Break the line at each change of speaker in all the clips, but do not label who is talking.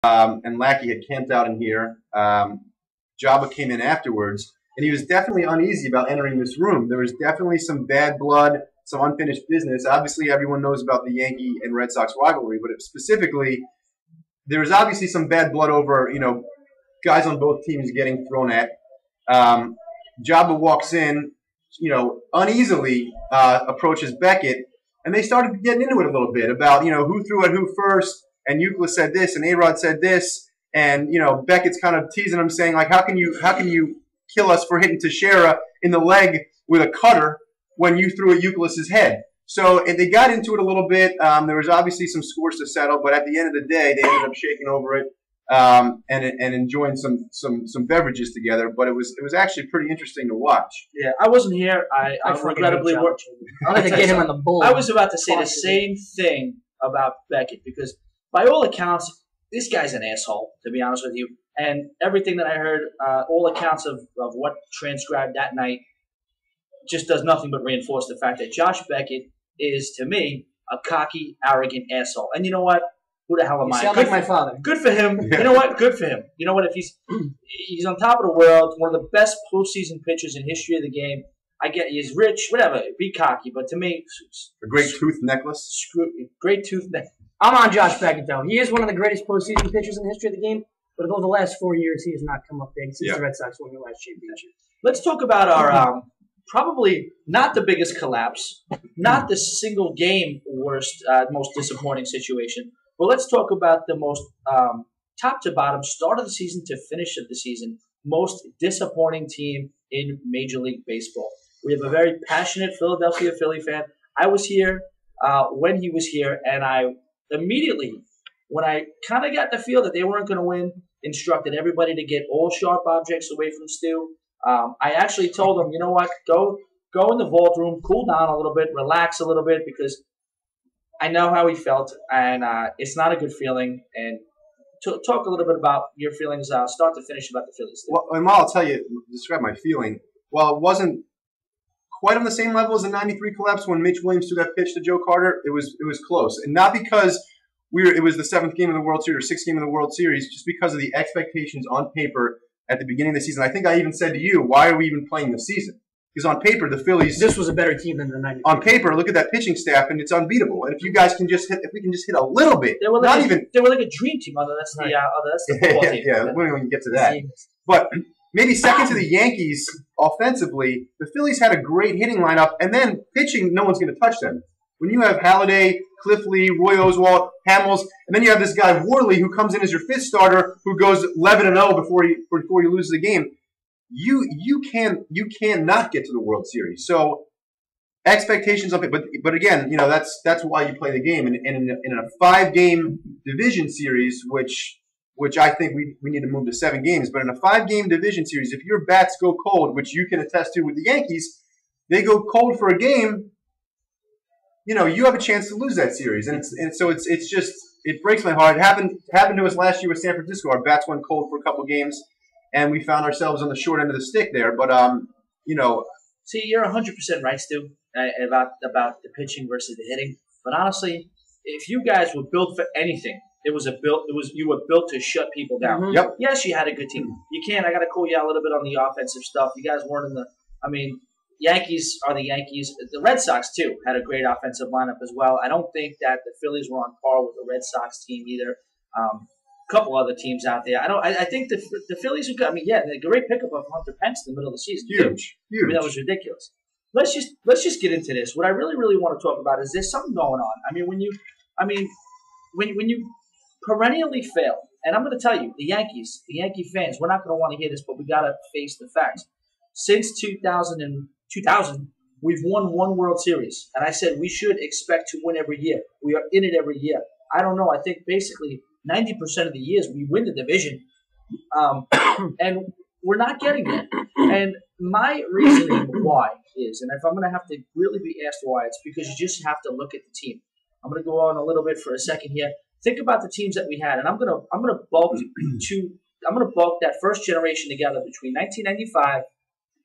and Lackey had camped out in here. Jabba came in afterwards, and he was definitely uneasy about entering this room. There was definitely some bad blood, some unfinished business. Obviously, everyone knows about the Yankee and Red Sox rivalry, but specifically, there was obviously some bad blood over, guys on both teams getting thrown at. Jabba walks in, uneasily approaches Beckett, and they started getting into it a little bit about, who threw at who first, and Euclid said this, and A-Rod said this, and, Beckett's kind of teasing him, saying, like, how can you kill us for hitting Teixeira in the leg with a cutter when you threw at Euclid's head? So they got into it a little bit. There was obviously some scores to settle, but at the end of the day, they ended up shaking over it and enjoying some beverages together. But it was actually pretty interesting to watch.
Yeah, I wasn't here. I regrettably worked.
I'm going to get him on the bull.
I was about to say the same thing about Beckett because, by all accounts, this guy's an asshole, to be honest with you. And everything that I heard, all accounts of what transcribed that night, just does nothing but reinforce the fact that Josh Beckett is, to me, a cocky, arrogant asshole. And you know what? Who the hell am I?
You sound like my father.
Good for him. You know what? Good for him. You know what? If he's on top of the world, one of the best postseason pitchers in history of the game. I get he's rich, whatever. Be cocky, but to me,
a great tooth necklace.
Great tooth necklace.
I'm on Josh Beckett though. He is one of the greatest postseason pitchers in the history of the game. But over the last 4 years, he has not come up big since the Red Sox won the last championship.
Let's talk about our probably not the biggest collapse, not the single game worst, most disappointing situation. But let's talk about the most top to bottom, start of the season to finish of the season, most disappointing team in Major League Baseball. We have a very passionate Philadelphia Philly fan. I was here when he was here, and I immediately, when I kind of got the feel that they weren't going to win, instructed everybody to get all sharp objects away from Stu. I actually told him, you know what, go in the vault room, cool down a little bit, relax a little bit, because I know how he felt, and it's not a good feeling. And talk a little bit about your feelings, start to finish, about the Phillies.
Well, and while I'll describe my feeling, while it wasn't quite on the same level as the '93 collapse when Mitch Williams threw that pitch to Joe Carter, it was close, and not because it was the 7th game of the World Series or 6th game of the World Series, just because of the expectations on paper at the beginning of the season. I think I even said to you, why are we even playing the season? Because on paper, the Phillies...
This was a better team than the 93.
On paper, look at that pitching staff, and it's unbeatable. And if you guys can just hit, if we can just hit a little bit,
they were like a dream team. That's the football team.
Yeah, when we get to that. But maybe second to the Yankees offensively, the Phillies had a great hitting lineup, and then pitching, no one's going to touch them. When you have Halladay, Cliff Lee, Roy Oswalt, Hamels, and then you have this guy Worley who comes in as your 5th starter, who goes 11-0 before you lose the game. You cannot get to the World Series. So expectations of it, but again, that's why you play the game. And in a 5-game division series, which I think we need to move to 7 games, but in a 5-game division series, if your bats go cold, which you can attest to with the Yankees, they go cold for a game. You have a chance to lose that series, and so it's just, it breaks my heart. It happened to us last year with San Francisco. Our bats went cold for a couple games, and we found ourselves on the short end of the stick there. But
see, you're 100% right, Stu, about the pitching versus the hitting. But honestly, if you guys were built for anything, you were built to shut people down.
Mm-hmm. Yep.
Yes, you had a good team. I got to call you out a little bit on the offensive stuff. You guys weren't in the. Yankees are the Yankees. The Red Sox, too, had a great offensive lineup as well. I don't think that the Phillies were on par with the Red Sox team either. A couple other teams out there. I think the Phillies are good. The great pickup of Hunter Pence in the middle of the season.
Huge.
That was ridiculous. Let's just get into this. What I really, really want to talk about is there's something going on. When you perennially fail, and I'm going to tell you, the Yankee fans, we're not going to want to hear this, but we got to face the facts. Since 2000, we've won 1 World Series. And I said we should expect to win every year. We are in it every year. I don't know. I think basically 90% of the years we win the division. And we're not getting there. And my reasoning why is, and if I'm going to have to really be asked why, it's because you just have to look at the team. I'm going to go on a little bit for a second here. Think about the teams that we had. And I'm going to bulk that first generation together between 1995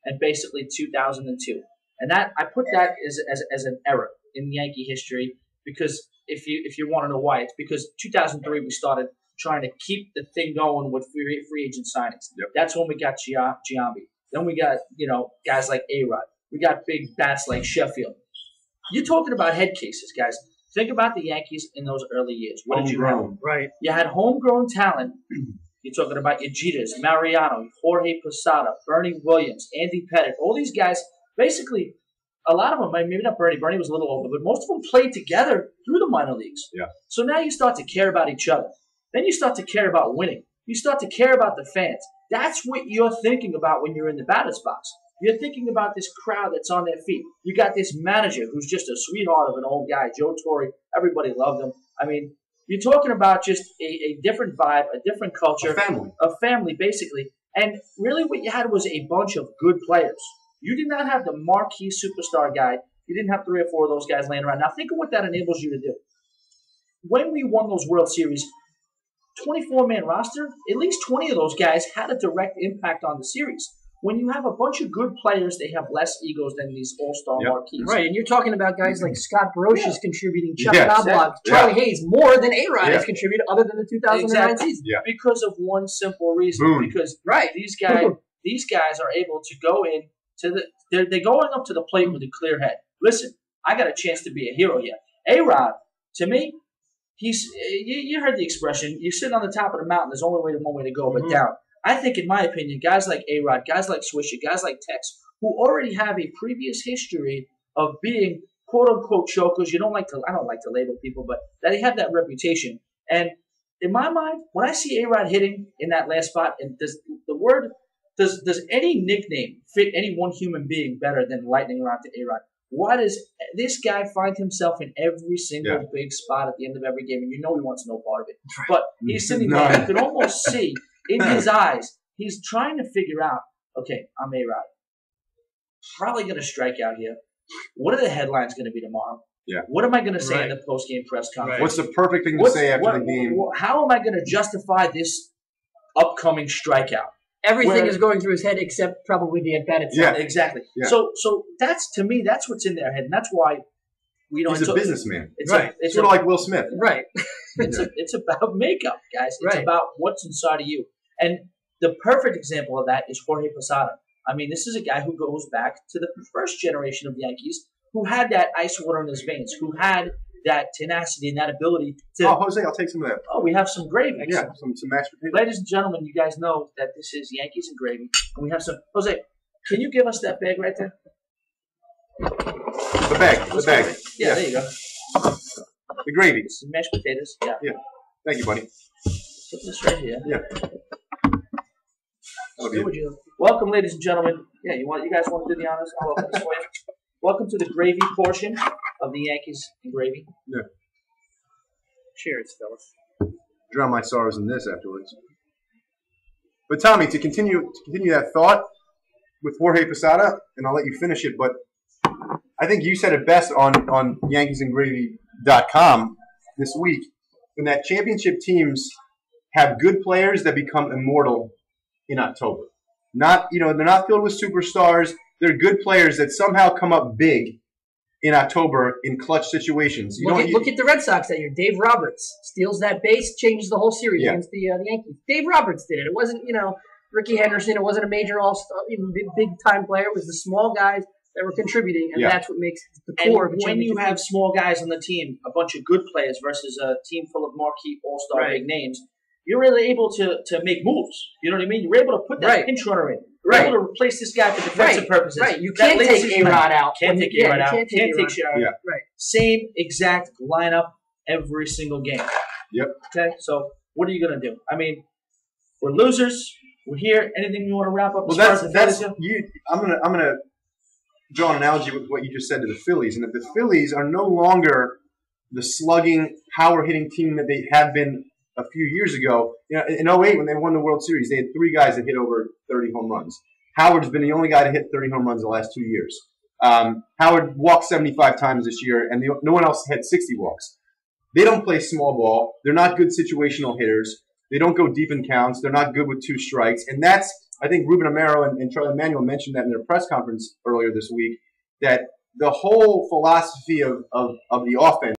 and basically 2002. And that I put that as an error in Yankee history, because if you want to know why, it's because 2003 we started trying to keep the thing going with free agent signings.
Yep.
That's when we got Giambi. Then we got, guys like A-Rod. We got big bats like Sheffield. You're talking about head cases, guys. Think about the Yankees in those early years. What did you have?
Right.
You had homegrown talent. You're talking about your Jeters, Mariano, Jorge Posada, Bernie Williams, Andy Pettitte. All these guys, basically, a lot of them, maybe not Bernie. Bernie was a little older, but most of them played together through the minor leagues.
Yeah.
So now you start to care about each other. Then you start to care about winning. You start to care about the fans. That's what you're thinking about when you're in the batter's box. You're thinking about this crowd that's on their feet. You got this manager who's just a sweetheart of an old guy, Joe Torre. Everybody loved him. I mean, you're talking about just a different vibe, a different culture. A family, basically. And really what you had was a bunch of good players. You did not have the marquee superstar guy. You didn't have 3 or 4 of those guys laying around. Now think of what that enables you to do. When we won those World Series, 24-man roster, at least 20 of those guys had a direct impact on the series. When you have a bunch of good players, they have less egos than these all-star marquees.
Right, and you're talking about guys like Scott Barosh is contributing, Chuck Knobloch, Charlie Hayes, more than A-Rod has contributed other than the 2009 season.
Yeah. Because of one simple reason.
Boom.
Because these guys are able to go in to they're going up to the plate with a clear head. Listen, I got a chance to be a hero here. A-Rod, to me, you heard the expression, you sit on the top of the mountain, there's only one way to go, but down. I think, in my opinion, guys like A-Rod, guys like Swisher, guys like Tex, who already have a previous history of being quote-unquote chokers. I don't like to label people, but they have that reputation. And in my mind, when I see A-Rod hitting in that last spot, and does any nickname fit any one human being better than lightning rod to A-Rod? Why does this guy find himself in every single big spot at the end of every game? And you know he wants no part of it. But he's sitting there. You can almost see in his eyes, he's trying to figure out, okay, I'm A-Rod. Probably going to strike out here. What are the headlines going to be tomorrow?
Yeah.
What am I going to say in the post-game press conference?
What's the perfect thing to say after the game?
How am I going to justify this upcoming strikeout?
Everything is going through his head except probably the at-bat itself.
Yeah, exactly. Yeah. So that's, to me, that's what's in their head. And that's why
he's a businessman.
It's
sort of like Will Smith.
Right.
It's about makeup, guys. It's about what's inside of you. And the perfect example of that is Jorge Posada. I mean, this is a guy who goes back to the first generation of Yankees, who had that ice water in his veins, who had that tenacity and that ability to...
Oh, Jose, I'll take some of that.
Oh, we have some gravy.
Yeah, some mashed potatoes.
Ladies and gentlemen, you guys know that this is Yankees and gravy. And we have some... Jose, can you give us that bag right there?
The bag.
Yeah, there you go.
The gravy.
Some mashed potatoes. Yeah.
Yeah. Thank you, buddy.
Put this right here.
Yeah.
Welcome, ladies and gentlemen. Yeah, you guys want to do the honors? I'll open this for you. Welcome to the gravy portion of the Yankees and gravy.
Yeah.
Cheers, fellas.
Drown my sorrows in this afterwards. But Tommy, to continue that thought with Jorge Posada, and I'll let you finish it, but I think you said it best on yankeesandgravy.com this week, when that championship teams have good players that become immortal in October. They're not filled with superstars. They're good players that somehow come up big in October in clutch situations.
Look at the Red Sox that year. Dave Roberts steals that base, changes the whole series against the Yankees. Dave Roberts did it. It wasn't, Ricky Henderson. It wasn't a major big time player. It was the small guys that were contributing, and that's what makes the core of a
when you have small guys on the team, a bunch of good players versus a team full of marquee all-star big names, you're really able to make moves. You know what I mean? You're able to put that pinch runner in. You're able to replace this guy for defensive purposes.
Right. You can't take A-Rod out.
Can't take A-Rod out. Can't take Sherrod out.
Right.
Same exact lineup every single game.
Yep.
Okay? So what are you going to do? I mean, we're losers. We're here. Anything you want to wrap up?
Well, that's you. I'm gonna draw an analogy with what you just said to the Phillies, and that the Phillies are no longer the slugging, power-hitting team that they have been a few years ago. In 08, when they won the World Series, they had 3 guys that hit over 30 home runs. Howard's been the only guy to hit 30 home runs the last 2 years. Howard walked 75 times this year, and no one else had 60 walks. They don't play small ball. They're not good situational hitters. They don't go deep in counts. They're not good with 2 strikes. And that's, I think Ruben Amaro and Charlie Emanuel mentioned that in their press conference earlier this week, that the whole philosophy of the offense